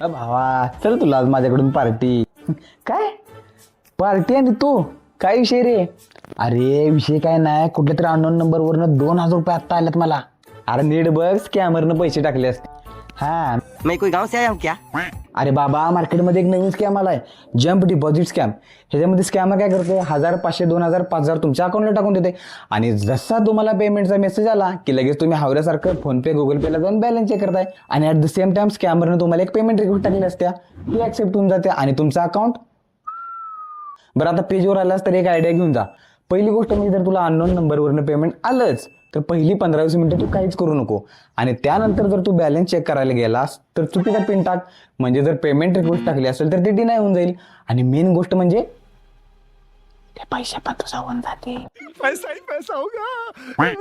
भावा चल तुला आज माझ्याकडून पार्टी. काय पार्टी आणि तू काय विषय रे? अरे विषय काय नाही, कुठल्या तरी अननोन नंबरवरनं 2000 रुपये आत्ता आल्यात मला. अरे नीट बघ, स्कॅमरनं पैसे टाकले असते. हा मैं कोई गांव से आया हूँ क्या? अरे बाबा मार्केटमध्ये एक नवीन स्कॅम आलाय, जम्प डिपॉझिट स्कॅम. ह्याच्यामध्ये स्कॅमर काय करतो, 1000, 500, 2000, 5000 तुमच्या अकाउंटला टाकून देते आणि जसा तुम्हाला पेमेंटचा मेसेज आला की लगेच तुम्ही हावऱ्यासारखं फोनपे गुगल पेला जाऊन बॅलन्स चेक करताय आणि ऍट द सेम टाइम स्कॅमरनं तुम्हाला एक पेमेंट रिक्वेस्ट टाकली असत्या, ती ऍक्सेप्ट होऊन जाते आणि तुमचं अकाउंट. बरं आता पेजवर आलास तर एक आयडिया घेऊन जा. पहिली गोष्ट म्हणजे जर तुला अननोन नंबरवरनं पेमेंट आलंच तर पहिली 15-20 मिनिटं तू काहीच करू नको आणि त्यानंतर जर तू बॅलन्स चेक करायला गेलास तर चुकीचा पिन टाक. म्हणजे जर पेमेंट रिक्वेस्ट टाकली असेल तर ते डिनाय होऊन जाईल आणि मेन गोष्ट म्हणजे ते पैसे पण तुझा होऊन जाते. पैसा ही पैसा होगा.